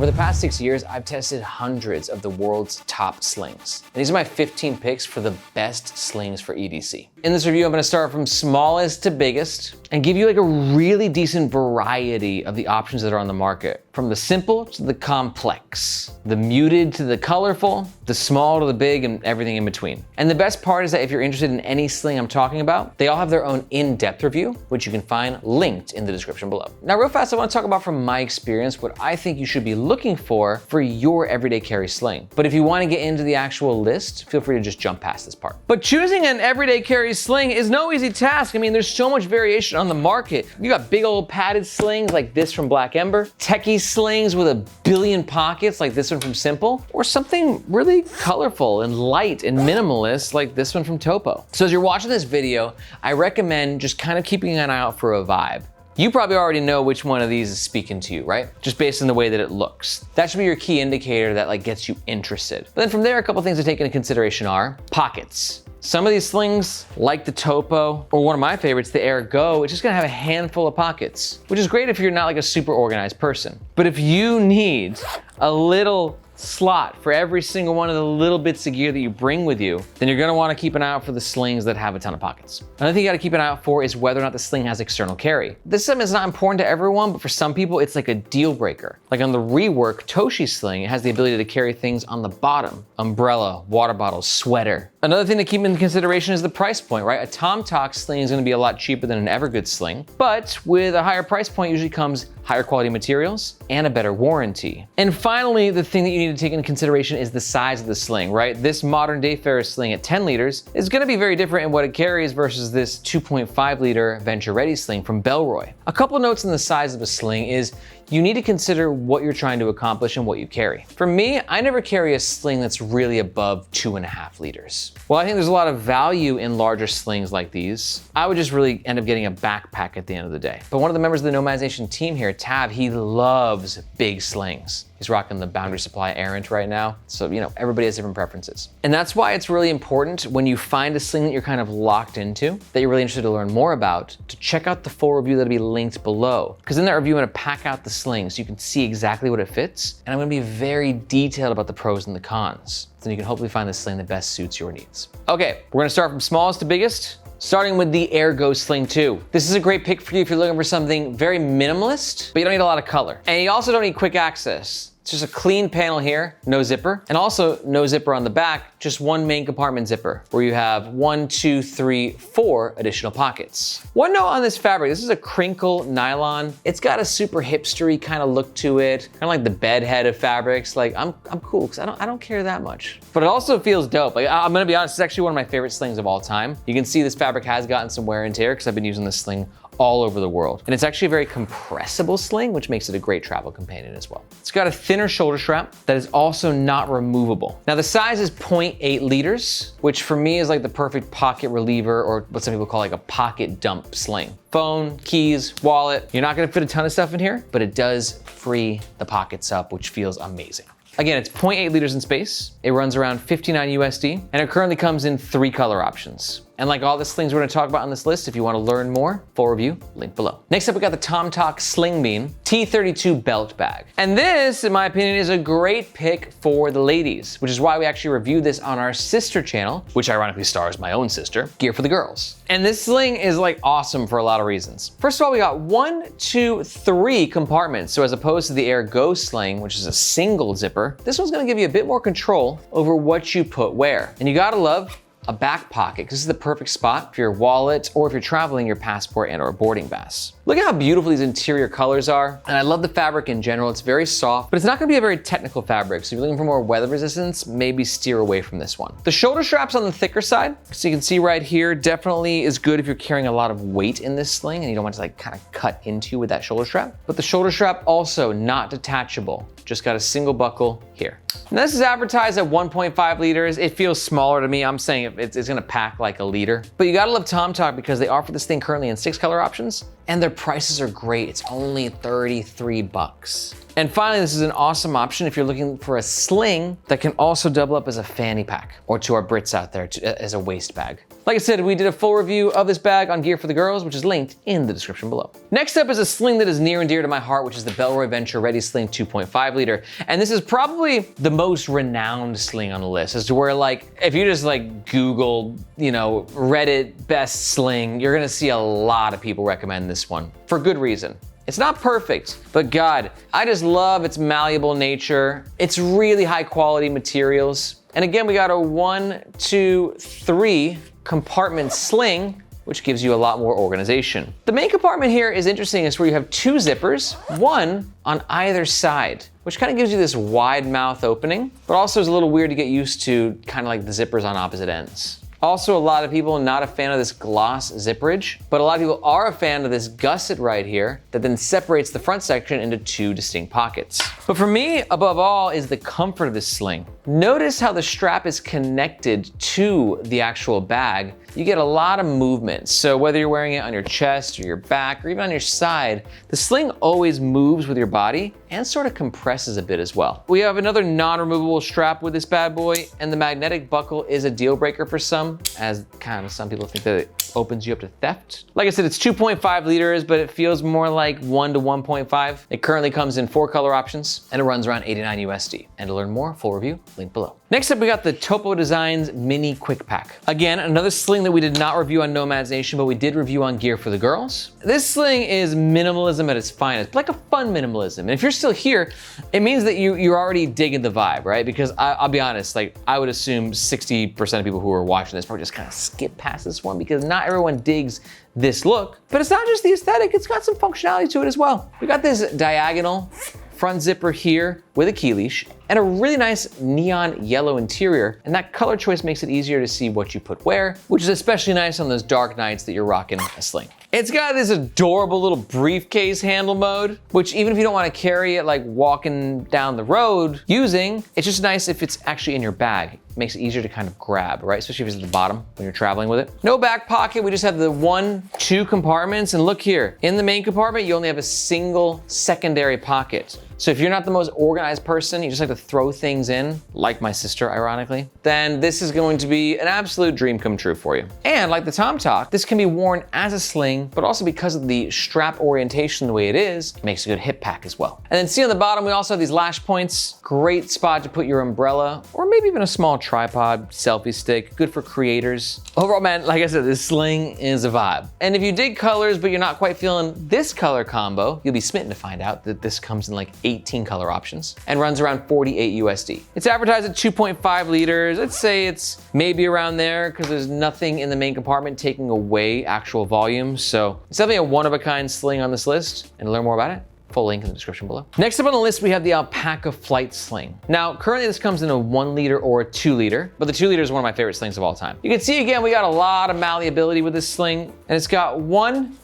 Over the past 6 years, I've tested hundreds of the world's top slings. And these are my 15 picks for the best slings for EDC. In this review, I'm gonna start from smallest to biggest and give you like a really decent variety of the options that are on the market. From the simple to the complex, the muted to the colorful, the small to the big, and everything in between. And the best part is that if you're interested in any sling I'm talking about, they all have their own in-depth review, which you can find linked in the description below. Now, real fast, I wanna talk about from my experience what I think you should be looking for your everyday carry sling. But if you wanna get into the actual list, feel free to just jump past this part. But choosing an everyday carry sling is no easy task. I mean, there's so much variation on the market. You got big old padded slings like this from Black Ember, techie slings with a billion pockets like this one from Sympl, or something really colorful and light and minimalist like this one from Topo. So as you're watching this video, I recommend just kind of keeping an eye out for a vibe. You probably already know which one of these is speaking to you, right? Just based on the way that it looks. That should be your key indicator that like gets you interested. But then from there, a couple things to take into consideration are pockets. Some of these slings, like the Topo, or one of my favorites, the Aer Go, it's just gonna have a handful of pockets, which is great if you're not like a super organized person. But if you need a little slot for every single one of the little bits of gear that you bring with you, then you're gonna wanna keep an eye out for the slings that have a ton of pockets. Another thing you gotta keep an eye out for is whether or not the sling has external carry. This is not important to everyone, but for some people, it's like a deal breaker. Like on the Rework Toshi sling, it has the ability to carry things on the bottom. Umbrella, water bottle, sweater. Another thing to keep in consideration is the price point, right? A Tomtoc sling is gonna be a lot cheaper than an Evergoods sling, but with a higher price point usually comes higher quality materials and a better warranty. And finally, the thing that you need to take into consideration is the size of the sling, right? This modern Dayfarer sling at 10 liters is gonna be very different in what it carries versus this 2.5 liter Venture Ready sling from Bellroy. A couple notes on the size of a sling is you need to consider what you're trying to accomplish and what you carry. For me, I never carry a sling that's really above 2.5 liters. While I think there's a lot of value in larger slings like these, I would just really end up getting a backpack at the end of the day. But one of the members of the Nomads Nation team here, Tab, he loves big slings. He's rocking the Boundary Supply Errant right now. So, you know, everybody has different preferences. And that's why it's really important when you find a sling that you're kind of locked into, that you're really interested to learn more about, to check out the full review that'll be linked below. Because in that review, I'm gonna pack out the sling so you can see exactly what it fits. And I'm gonna be very detailed about the pros and the cons. So you can hopefully find the sling that best suits your needs. Okay, we're gonna start from smallest to biggest. Starting with the Aer Go Sling 2. This is a great pick for you if you're looking for something very minimalist, but you don't need a lot of color. And you also don't need quick access. It's just a clean panel here, no zipper, and also no zipper on the back, just one main compartment zipper, where you have 1, 2, 3, 4 additional pockets. One note on this fabric, this is a crinkle nylon. It's got a super hipstery kind of look to it, kind of like the bed head of fabrics. Like I'm cool, because I don't care that much. But it also feels dope. Like I'm gonna be honest, it's actually one of my favorite slings of all time. You can see this fabric has gotten some wear and tear because I've been using this sling all over the world. And it's actually a very compressible sling, which makes it a great travel companion as well. It's got a thinner shoulder strap that is also not removable. Now the size is 0.8 liters, which for me is like the perfect pocket reliever, or what some people call like a pocket dump sling. Phone, keys, wallet. You're not gonna fit a ton of stuff in here, but it does free the pockets up, which feels amazing. Again, it's 0.8 liters in space. It runs around 59 USD, and it currently comes in 3 color options. And like all the slings we're gonna talk about on this list, if you wanna learn more, full review, link below. Next up, we got the Tomtoc Sling Bean T32 Belt Bag. And this, in my opinion, is a great pick for the ladies, which is why we actually reviewed this on our sister channel, which ironically stars my own sister, Gear for the Girls. And this sling is like awesome for a lot of reasons. First of all, we got 1, 2, 3 compartments. So as opposed to the Aer Go Sling, which is a single zipper, this one's gonna give you a bit more control over what you put where. And you gotta love a back pocket, because this is the perfect spot for your wallet, or if you're traveling, your passport and or boarding pass. Look at how beautiful these interior colors are. And I love the fabric in general. It's very soft, but it's not gonna be a very technical fabric. So if you're looking for more weather resistance, maybe steer away from this one. The shoulder strap's on the thicker side. So you can see right here, definitely is good if you're carrying a lot of weight in this sling and you don't want to like kind of cut into with that shoulder strap. But the shoulder strap also not detachable. Just got a single buckle here. And this is advertised at 1.5 liters. It feels smaller to me. I'm saying it's gonna pack like a liter. But you gotta love Tomtoc because they offer this thing currently in 6 color options, and their prices are great. It's only 33 bucks. And finally, this is an awesome option if you're looking for a sling that can also double up as a fanny pack, or to our Brits out there, as a waist bag. Like I said, we did a full review of this bag on Gear for the Girls, which is linked in the description below. Next up is a sling that is near and dear to my heart, which is the Bellroy Venture Ready Sling 2.5 liter. And this is probably the most renowned sling on the list, as to where, like, if you just like Google, you know, Reddit best sling, you're gonna see a lot of people recommend this one for good reason. It's not perfect, but God, I just love its malleable nature. It's really high quality materials. And again, we got a 1, 2, 3 compartment sling, which gives you a lot more organization. The main compartment here is interesting. It's where you have 2 zippers, one on either side, which kind of gives you this wide mouth opening, but also is a little weird to get used to, kind of like the zippers on opposite ends. Also, a lot of people are not a fan of this gloss zipperage, but a lot of people are a fan of this gusset right here that then separates the front section into 2 distinct pockets. But for me, above all, is the comfort of this sling. Notice how the strap is connected to the actual bag. You get a lot of movement. So whether you're wearing it on your chest or your back or even on your side, the sling always moves with your body and sort of compresses a bit as well. We have another non-removable strap with this bad boy, and the magnetic buckle is a deal breaker for some, as kind of some people think that it opens you up to theft. Like I said, it's 2.5 liters, but it feels more like 1 to 1.5. It currently comes in 4 color options and it runs around 89 USD. And to learn more, full review, link below. Next up, we got the Topo Designs Mini Quick Pack. Again, another sling that we did not review on Nomad's Nation, but we did review on Gear for the Girls. This sling is minimalism at its finest, like a fun minimalism. And if you're still here, it means that you're already digging the vibe, right? Because I'll be honest, like I would assume 60% of people who are watching this probably just kind of skip past this one because not everyone digs this look. But it's not just the aesthetic, it's got some functionality to it as well. We got this diagonal front zipper here with a key leash and a really nice neon yellow interior, and that color choice makes it easier to see what you put where, which is especially nice on those dark nights that you're rocking a sling. It's got this adorable little briefcase handle mode, which even if you don't want to carry it like walking down the road using, it's just nice if it's actually in your bag. It makes it easier to kind of grab, right? Especially if it's at the bottom when you're traveling with it. No back pocket, we just have the 1, 2 compartments, and look here, in the main compartment, you only have a single secondary pocket. So if you're not the most organized person, you just like to throw things in, like my sister, ironically, then this is going to be an absolute dream come true for you. And like the Tomtoc, this can be worn as a sling, but also because of the strap orientation the way it is, it makes a good hip pack as well. And then see on the bottom, we also have these lash points. Great spot to put your umbrella, or maybe even a small tripod, selfie stick, good for creators. Overall, man, like I said, this sling is a vibe. And if you dig colors, but you're not quite feeling this color combo, you'll be smitten to find out that this comes in like 18 color options and runs around 48 USD. It's advertised at 2.5 liters. I'd say it's maybe around there because there's nothing in the main compartment taking away actual volume. So it's definitely a one-of-a-kind sling on this list. And to learn more about it, full link in the description below. Next up on the list, we have the Alpaka Flight Sling. Now, currently this comes in a 1 liter or a 2 liter, but the 2 liter is one of my favorite slings of all time. You can see again, we got a lot of malleability with this sling, and it's got 1,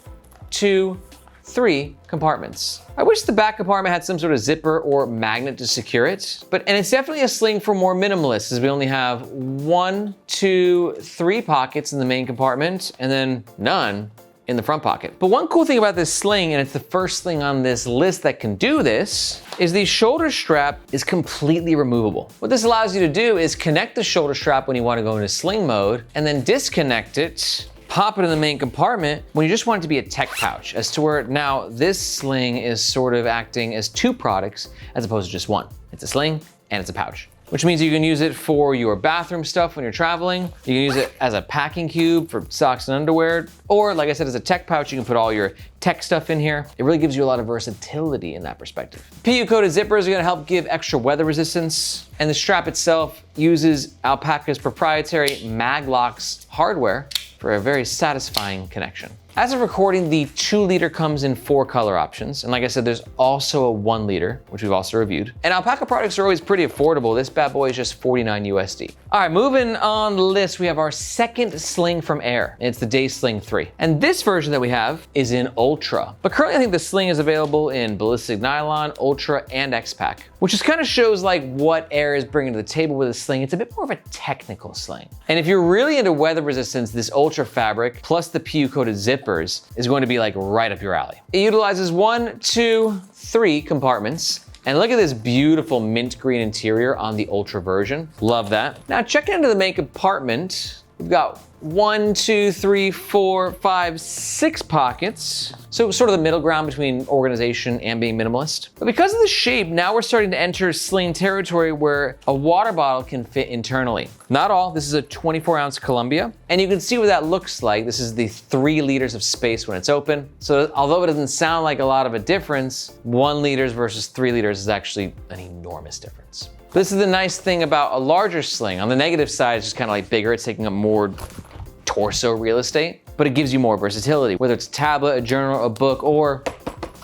2, 3 compartments. I wish the back compartment had some sort of zipper or magnet to secure it, and it's definitely a sling for more minimalists, as we only have 1, 2, 3 pockets in the main compartment, and then none in the front pocket. But one cool thing about this sling, and it's the first sling on this list that can do this, is the shoulder strap is completely removable. What this allows you to do is connect the shoulder strap when you want to go into sling mode, and then disconnect it, pop it in the main compartment when you just want it to be a tech pouch, as to where now this sling is sort of acting as 2 products as opposed to just 1. It's a sling and it's a pouch, which means you can use it for your bathroom stuff when you're traveling. You can use it as a packing cube for socks and underwear, or like I said, as a tech pouch, you can put all your tech stuff in here. It really gives you a lot of versatility in that perspective. PU-coated zippers are gonna help give extra weather resistance, and the strap itself uses Alpaka's proprietary Maglocks hardware for a very satisfying connection. As of recording, the 2 liter comes in 4 color options. And like I said, there's also a 1 liter, which we've also reviewed. And Alpaka products are always pretty affordable. This bad boy is just 49 USD. All right, moving on the list, we have our second sling from Aer. It's the Day Sling 3. And this version that we have is in Ultra. But currently I think the sling is available in Ballistic Nylon, Ultra, and X-Pack, which just kind of shows like what Aer is bringing to the table with a sling. It's a bit more of a technical sling. And if you're really into weather resistance, this Ultra fabric plus the PU-coated zippers is going to be like right up your alley. It utilizes 1, 2, 3 compartments. And look at this beautiful mint green interior on the Ultra version. Love that. Now checking into the main compartment, we've got 1, 2, 3, 4, 5, 6 pockets. So sort of the middle ground between organization and being minimalist. But because of the shape, now we're starting to enter sling territory where a water bottle can fit internally. Not all, this is a 24-ounce Columbia. And you can see what that looks like. This is the 3 liters of space when it's open. So although it doesn't sound like a lot of a difference, 1 liters versus 3 liters is actually an enormous difference. This is the nice thing about a larger sling. On the negative side, it's just kind of like bigger. It's taking up more torso real estate, but it gives you more versatility. Whether it's a tablet, a journal, a book, or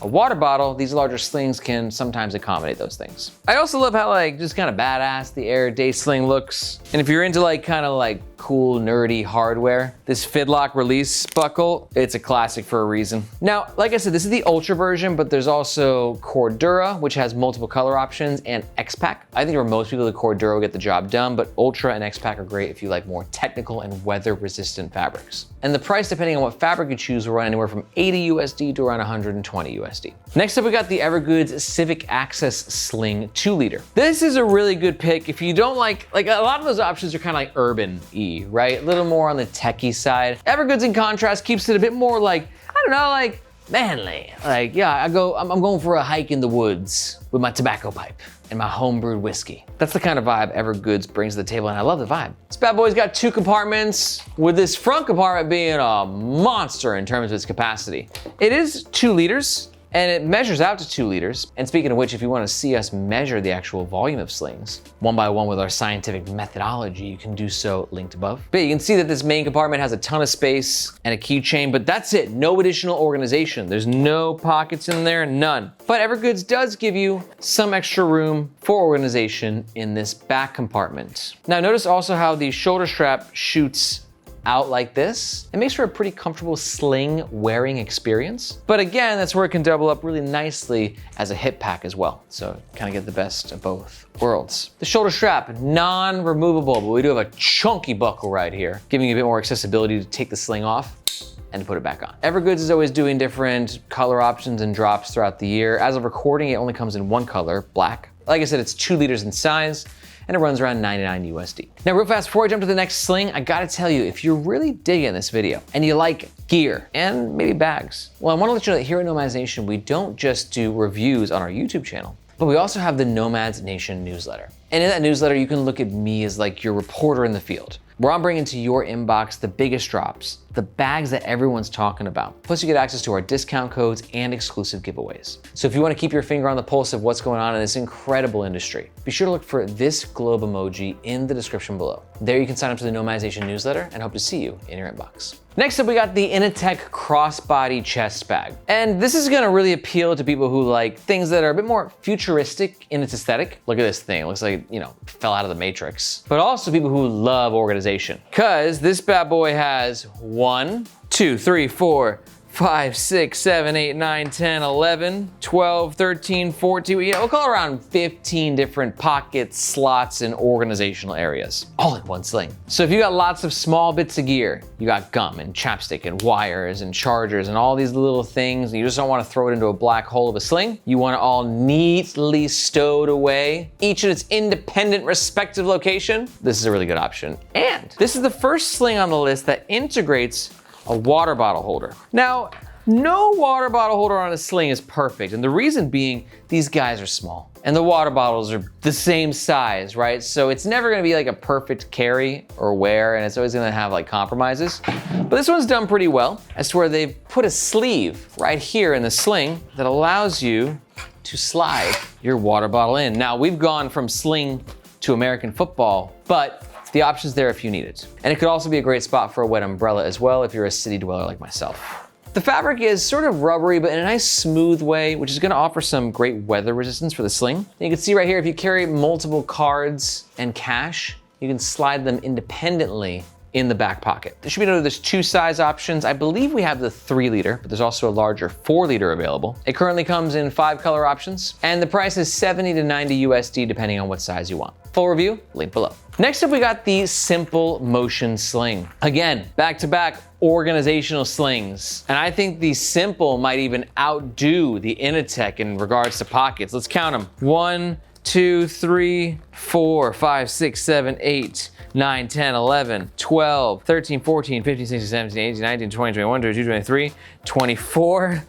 a water bottle, these larger slings can sometimes accommodate those things. I also love how like just kind of badass the Aer Day Sling looks. And if you're into like kind of like cool, nerdy hardware, this Fidlock release buckle, it's a classic for a reason. Now, like I said, this is the Ultra version, but there's also Cordura, which has multiple color options, and X-Pack. I think for most people, the Cordura will get the job done, but Ultra and X-Pack are great if you like more technical and weather-resistant fabrics. And the price, depending on what fabric you choose, will run anywhere from 80 USD to around 120 USD. Next up, we got the Evergoods Civic Access Sling 2 liter. This is a really good pick if you don't like a lot of those options are kind of like urban-y, right? A little more on the techie side. Evergoods, in contrast, keeps it a bit more like, I don't know, like manly. Like, yeah, I'm going for a hike in the woods with my tobacco pipe and my homebrewed whiskey. That's the kind of vibe Evergoods brings to the table, and I love the vibe. This bad boy's got 2 compartments, with this front compartment being a monster in terms of its capacity. It is 2 liters, and it measures out to 2 liters. And speaking of which, if you want to see us measure the actual volume of slings, one by one with our scientific methodology, you can do so linked above. But you can see that this main compartment has a ton of space and a keychain, but that's it, no additional organization. There's no pockets in there, none. But Evergoods does give you some extra room for organization in this back compartment. Now notice also how the shoulder strap shoots out like this. It makes for a pretty comfortable sling wearing experience. But again, that's where it can double up really nicely as a hip pack as well. So kind of get the best of both worlds. The shoulder strap, non-removable, but we do have a chunky buckle right here, giving you a bit more accessibility to take the sling off and to put it back on. Evergoods is always doing different color options and drops throughout the year. As of recording, it only comes in 1 color, black. Like I said, it's 2 liters in size, and it runs around 99 USD. Now real fast, before I jump to the next sling, I gotta tell you, if you're really digging this video and you like gear and maybe bags, well, I wanna let you know that here at Nomads Nation, we don't just do reviews on our YouTube channel, but we also have the Nomads Nation newsletter. And in that newsletter, you can look at me as like your reporter in the field, where I'm bringing to your inbox the biggest drops, the bags that everyone's talking about. Plus you get access to our discount codes and exclusive giveaways. So if you wanna keep your finger on the pulse of what's going on in this incredible industry, be sure to look for this globe emoji in the description below. There you can sign up to the Nomads Nation newsletter and hope to see you in your inbox. Next up, we got the Inateck Crossbody chest bag. And this is gonna really appeal to people who like things that are a bit more futuristic in its aesthetic. Look at this thing, it looks like, you know, fell out of the Matrix. But also people who love organization. Cause this bad boy has 1, 2, 3, 4, 5, 6, 7, 8, 9, 10, 11, 12, 13, 14, you know, we'll call it around 15 different pockets, slots, and organizational areas, all in one sling. So if you got lots of small bits of gear, you got gum and chapstick and wires and chargers and all these little things, and you just don't want to throw it into a black hole of a sling, you want it all neatly stowed away, each in its independent respective location, this is a really good option. And this is the first sling on the list that integrates a water bottle holder. Now, no water bottle holder on a sling is perfect, and the reason being, these guys are small, and the water bottles are the same size, right? So it's never gonna be like a perfect carry or wear, and it's always gonna have like compromises. But this one's done pretty well, as to where they've put a sleeve right here in the sling that allows you to slide your water bottle in. Now, we've gone from sling to American football, but the option's there if you need it. And it could also be a great spot for a wet umbrella as well if you're a city dweller like myself. The fabric is sort of rubbery, but in a nice smooth way, which is gonna offer some great weather resistance for the sling. And you can see right here, if you carry multiple cards and cash, you can slide them independently in the back pocket. There should be noted there's 2 size options. I believe we have the 3 liter, but there's also a larger 4 liter available. It currently comes in 5 color options, and the price is 70 to 90 USD depending on what size you want. Full review, link below. Next up, we got the Sympl Motion Sling. Again, back-to-back organizational slings. And I think the Sympl might even outdo the Inateck in regards to pockets. Let's count them. 1, 2, 3, 4, 5, 6, 7, 8, 9, 10, 11, 12, 13, 14, 15, 16, 17, 18, 19, 20, 21, 22, 23, 24,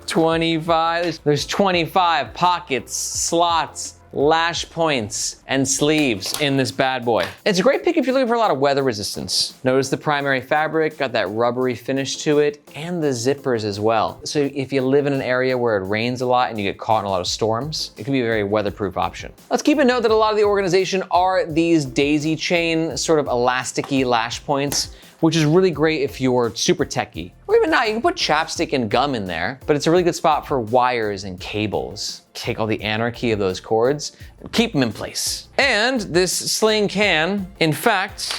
25. There's 25 pockets, slots, lash points, and sleeves in this bad boy. It's a great pick if you're looking for a lot of weather resistance. Notice the primary fabric, got that rubbery finish to it, and the zippers as well. So if you live in an area where it rains a lot and you get caught in a lot of storms, it can be a very weatherproof option. Let's keep a note that a lot of the organization are these daisy chain, sort of elasticy lash points, which is really great if you're super techie. Or even not, you can put chapstick and gum in there, but it's a really good spot for wires and cables. Take all the anarchy of those cords and keep them in place. And this sling can, in fact,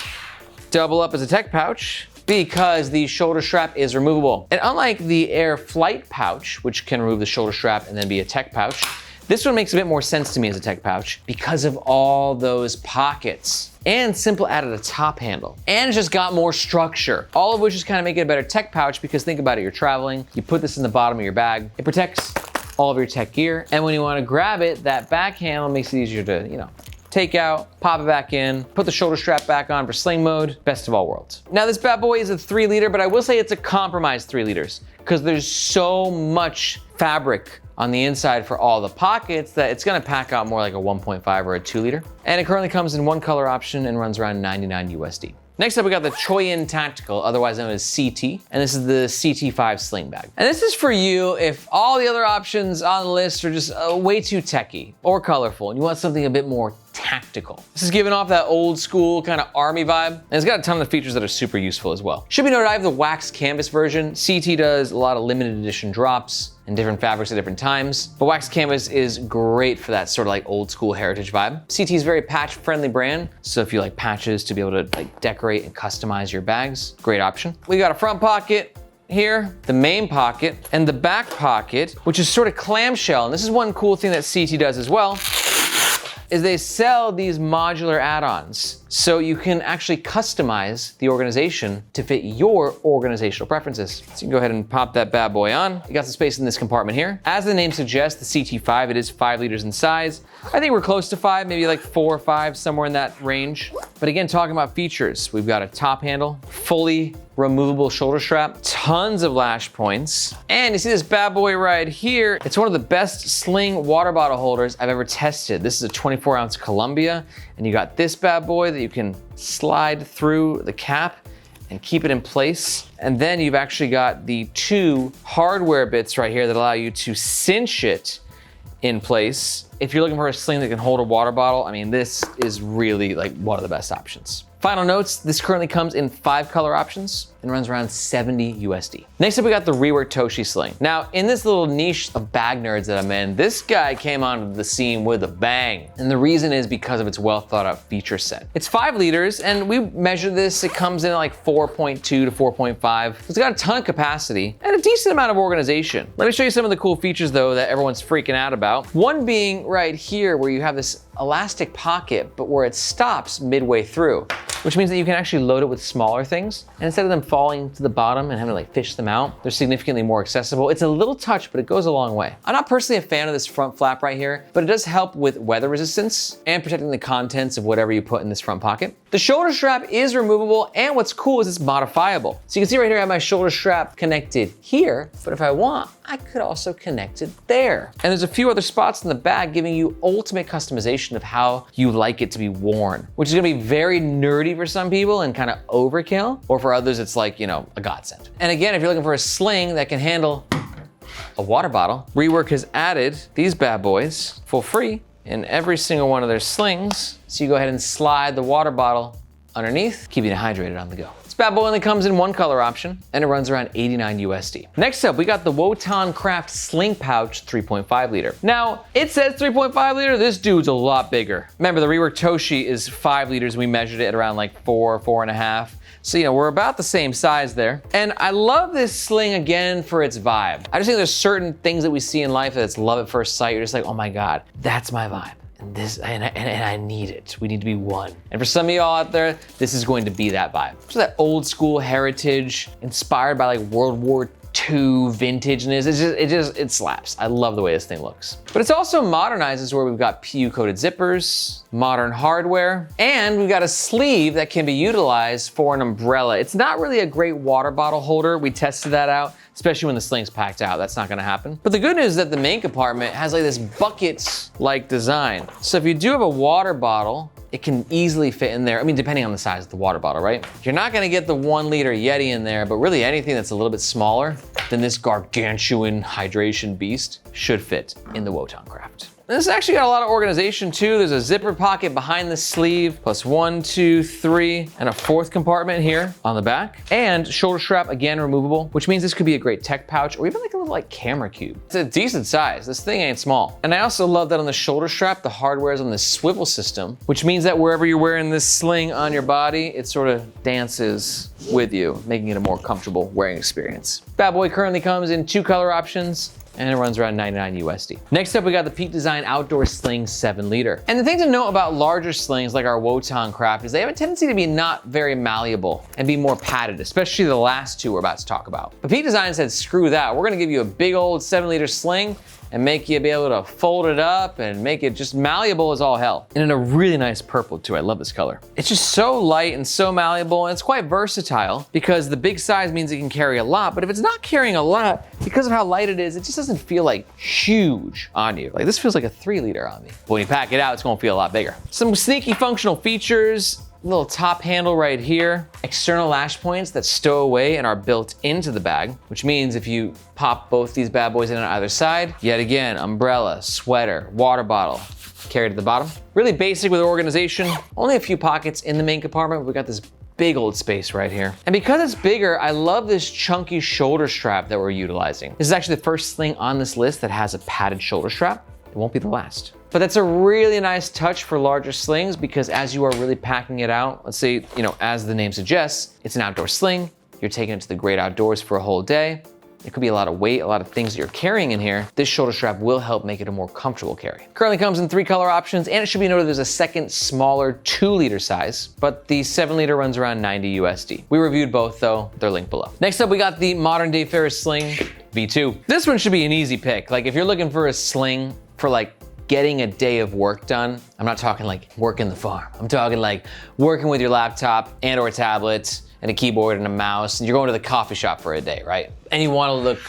double up as a tech pouch because the shoulder strap is removable. And unlike the Aer Flight pouch, which can remove the shoulder strap and then be a tech pouch, this one makes a bit more sense to me as a tech pouch because of all those pockets. And Sympl added a top handle. And it's just got more structure. All of which is kind of making it a better tech pouch because think about it, you're traveling, you put this in the bottom of your bag, it protects all of your tech gear. And when you want to grab it, that back handle makes it easier to, take out, pop it back in, put the shoulder strap back on for sling mode, best of all worlds. Now this bad boy is a 3 liter, but I will say it's a compromised 3 liters because there's so much fabric on the inside for all the pockets that it's gonna pack out more like a 1.5 or a 2 liter. And it currently comes in one color option and runs around 99 USD. Next up, we got the CTactical, otherwise known as CT, and this is the CT5 Sling Bag. And this is for you if all the other options on the list are just way too techy or colorful, and you want something a bit more tactical. This is giving off that old school kind of army vibe, and it's got a ton of features that are super useful as well. Should be noted, I have the wax canvas version. CT does a lot of limited edition drops and different fabrics at different times, but wax canvas is great for that sort of like old school heritage vibe. CT is a very patch friendly brand, so if you like patches to be able to like decorate and customize your bags, great option. We got a front pocket here, the main pocket, and the back pocket, which is sort of clamshell. And this is one cool thing that CT does as well, is they sell these modular add-ons. So you can actually customize the organization to fit your organizational preferences. So you can go ahead and pop that bad boy on. You got some space in this compartment here. As the name suggests, the CT5, it is 5 liters in size. I think we're close to 5, maybe like 4 or 5, somewhere in that range. But again, talking about features, we've got a top handle, fully removable shoulder strap, tons of lash points. And you see this bad boy right here. It's one of the best sling water bottle holders I've ever tested. This is a 24-ounce Columbia, and you got this bad boy that you can slide through the cap and keep it in place. And then you've actually got the 2 hardware bits right here that allow you to cinch it in place. If you're looking for a sling that can hold a water bottle, I mean, this is really like one of the best options. Final notes, this currently comes in 5 color options and runs around 70 USD. Next up, we got the Rework Toshi Sling. Now, in this little niche of bag nerds that I'm in, this guy came onto the scene with a bang. And the reason is because of its well thought out feature set. It's 5 liters, and we measured this, it comes in at like 4.2 to 4.5. It's got a ton of capacity and a decent amount of organization. Let me show you some of the cool features though that everyone's freaking out about. One being right here where you have this elastic pocket, but where it stops midway through, which means that you can actually load it with smaller things. And instead of them falling to the bottom and having to like fish them out, they're significantly more accessible. It's a little touch, but it goes a long way. I'm not personally a fan of this front flap right here, but it does help with weather resistance and protecting the contents of whatever you put in this front pocket. The shoulder strap is removable, and what's cool is it's modifiable. So you can see right here I have my shoulder strap connected here, but if I want, I could also connect it there. And there's a few other spots in the bag giving you ultimate customization of how you like it to be worn, which is gonna be very nerdy for some people and kind of overkill, or for others it's like, a godsend. And again, if you're looking for a sling that can handle a water bottle, Rework has added these bad boys for free in every single one of their slings. So you go ahead and slide the water bottle underneath, keeping it hydrated on the go. This bad boy only comes in 1 color option, and it runs around 89 USD. Next up, we got the Wotancraft Sling Pouch 3.5 liter. Now, it says 3.5 liter, this dude's a lot bigger. Remember, the Rework Toshi is 5 liters, we measured it at around like 4.5. So, we're about the same size there. And I love this sling again for its vibe. I just think there's certain things that we see in life that's love at first sight. You're just like, oh my God, that's my vibe. And I need it. We need to be one. And for some of y'all out there, this is going to be that vibe. So that old school heritage, inspired by like World War too vintage in this. It slaps. I love the way this thing looks. But it's also modernized, is where we've got PU coated zippers, modern hardware, and we've got a sleeve that can be utilized for an umbrella. It's not really a great water bottle holder. We tested that out, especially when the sling's packed out. That's not gonna happen. But the good news is that the main compartment has like this bucket-like design. So if you do have a water bottle, it can easily fit in there. I mean, depending on the size of the water bottle, right? You're not gonna get the 1 liter Yeti in there, but really anything that's a little bit smaller than this gargantuan hydration beast should fit in the Wotancraft. This actually got a lot of organization too. There's a zipper pocket behind the sleeve, plus 1, 2, 3, and a 4th compartment here on the back. And shoulder strap, again, removable, which means this could be a great tech pouch or even like a little like camera cube. It's a decent size. This thing ain't small. And I also love that on the shoulder strap, the hardware is on this swivel system, which means that wherever you're wearing this sling on your body, it sort of dances with you, making it a more comfortable wearing experience. Bad boy currently comes in 2 color options, and it runs around 99 USD. Next up, we got the Peak Design Outdoor Sling 7 liter. And the thing to note about larger slings like our Wotancraft is they have a tendency to be not very malleable and be more padded, especially the last 2 we're about to talk about. But Peak Design said, screw that. We're gonna give you a big old 7 liter sling and make you be able to fold it up and make it just malleable as all hell. And in a really nice purple too, I love this color. It's just so light and so malleable, and it's quite versatile because the big size means it can carry a lot, but if it's not carrying a lot, because of how light it is, it just doesn't feel like huge on you. Like this feels like a 3 liter on me. But when you pack it out, it's gonna feel a lot bigger. Some sneaky functional features. Little top handle right here, external lash points that stow away and are built into the bag, which means if you pop both these bad boys in on either side, yet again, umbrella, sweater, water bottle, carry to the bottom. Really basic with organization. Only a few pockets in the main compartment. We've got this big old space right here. And because it's bigger, I love this chunky shoulder strap that we're utilizing. This is actually the first sling on this list that has a padded shoulder strap. It won't be the last. But that's a really nice touch for larger slings because as you are really packing it out, let's say, as the name suggests, it's an outdoor sling, you're taking it to the great outdoors for a whole day. It could be a lot of weight, a lot of things that you're carrying in here. This shoulder strap will help make it a more comfortable carry. Currently comes in 3 color options, and it should be noted there's a second smaller 2 liter size, but the 7 liter runs around 90 USD. We reviewed both though, they're linked below. Next up, we got the modern Dayfarer Sling V2. This one should be an easy pick. Like if you're looking for a sling for like getting a day of work done, I'm not talking like working the farm. I'm talking like working with your laptop and or tablet and a keyboard and a mouse, and you're going to the coffee shop for a day, right? And you wanna look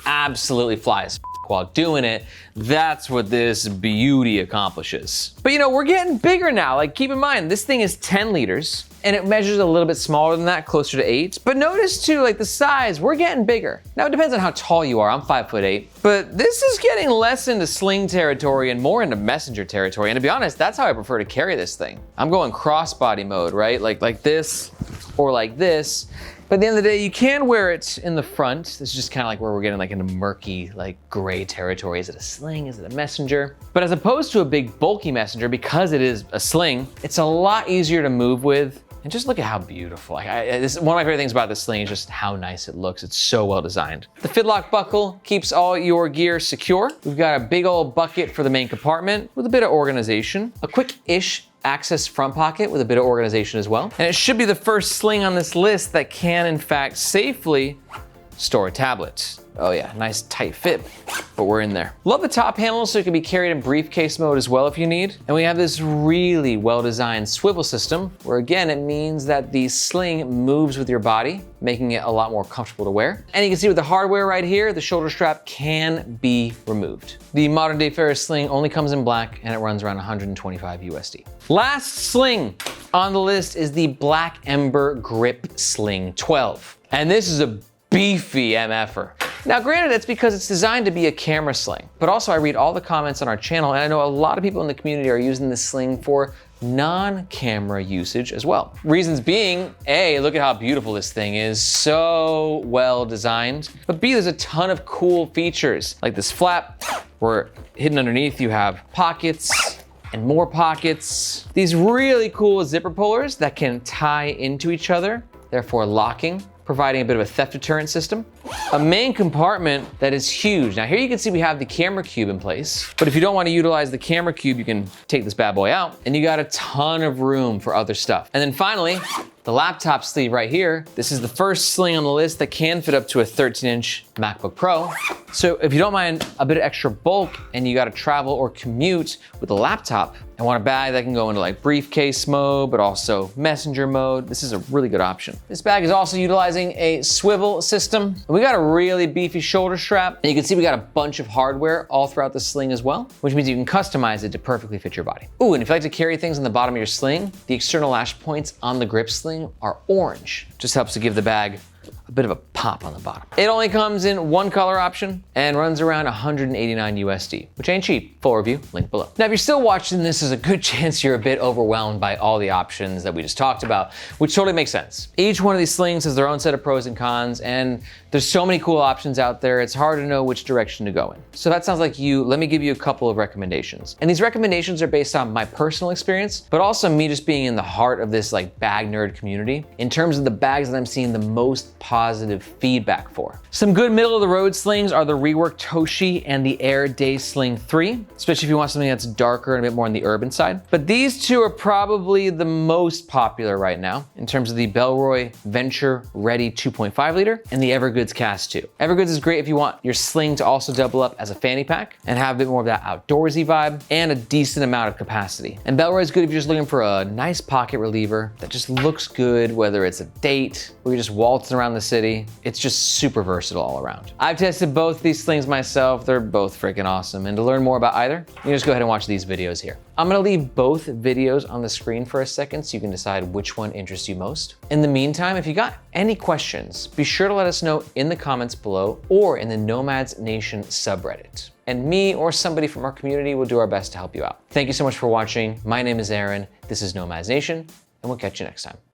absolutely fly as while doing it. That's what this beauty accomplishes. But we're getting bigger now. Like keep in mind, this thing is 10 liters and it measures a little bit smaller than that, closer to 8. But notice too, like the size, we're getting bigger. Now it depends on how tall you are. I'm 5'8", but this is getting less into sling territory and more into messenger territory. And to be honest, that's how I prefer to carry this thing. I'm going crossbody mode, right? Like this or like this. But at the end of the day, you can wear it in the front. This is just kind of like where we're getting like into murky, like gray territory. Is it a sling? Is it a messenger? But as opposed to a big bulky messenger, because it is a sling, it's a lot easier to move with. And just look at how beautiful. One of my favorite things about this sling is just how nice it looks. It's so well designed. The fidlock buckle keeps all your gear secure. We've got a big old bucket for the main compartment with a bit of organization. A quick-ish access front pocket with a bit of organization as well. And it should be the first sling on this list that can, in fact, safely store a tablet. Oh yeah, nice tight fit, but we're in there. Love the top handle so it can be carried in briefcase mode as well if you need. And we have this really well-designed swivel system where again, it means that the sling moves with your body, making it a lot more comfortable to wear. And you can see with the hardware right here, the shoulder strap can be removed. The modern Dayfarer Sling only comes in black and it runs around 125 USD. Last sling on the list is the Black Ember Grip Sling 12. And this is a beefy MFer. Now granted, it's because it's designed to be a camera sling, but also I read all the comments on our channel and I know a lot of people in the community are using this sling for non-camera usage as well. Reasons being, A, look at how beautiful this thing is, so well designed, but B, there's a ton of cool features like this flap where hidden underneath you have pockets and more pockets. These really cool zipper pullers that can tie into each other, therefore locking. providing a bit of a theft deterrent system. A main compartment that is huge. Now here you can see we have the camera cube in place, but if you don't want to utilize the camera cube, you can take this bad boy out and you got a ton of room for other stuff. And then finally, the laptop sleeve right here. This is the first sling on the list that can fit up to a 13-inch MacBook Pro. So if you don't mind a bit of extra bulk and you gotta travel or commute with a laptop and want a bag that can go into like briefcase mode, but also messenger mode, this is a really good option. This bag is also utilizing a swivel system. We got a really beefy shoulder strap, and you can see we got a bunch of hardware all throughout the sling as well, which means you can customize it to perfectly fit your body. Ooh, and if you like to carry things on the bottom of your sling, the external lash points on the grip sling are orange. Just helps to give the bag a bit of a pop on the bottom. It only comes in one color option and runs around 189 USD, which ain't cheap. Full review, link below. Now, if you're still watching this, there's a good chance you're a bit overwhelmed by all the options that we just talked about, which totally makes sense. Each one of these slings has their own set of pros and cons, and there's so many cool options out there, it's hard to know which direction to go in. So that sounds like you, let me give you a couple of recommendations. And these recommendations are based on my personal experience, but also me just being in the heart of this like bag nerd community in terms of the bags that I'm seeing the most positive feedback for. Some good middle of the road slings are the Rework Toshi and the Aer Day Sling 3, especially if you want something that's darker and a bit more on the urban side. But these two are probably the most popular right now in terms of the Bellroy Venture Ready 2.5 liter and the Evergoods CAS2. Evergoods is great if you want your sling to also double up as a fanny pack and have a bit more of that outdoorsy vibe and a decent amount of capacity. And Bellroy is good if you're just looking for a nice pocket reliever that just looks good, whether it's a date or you're just waltzing around the city. It's just super versatile all around. I've tested both these slings myself. They're both freaking awesome. And to learn more about either, you can just go ahead and watch these videos here. I'm gonna leave both videos on the screen for a second so you can decide which one interests you most. In the meantime, if you got any questions, be sure to let us know in the comments below or in the Nomads Nation subreddit. And me or somebody from our community will do our best to help you out. Thank you so much for watching. My name is Aaron. This is Nomads Nation, and we'll catch you next time.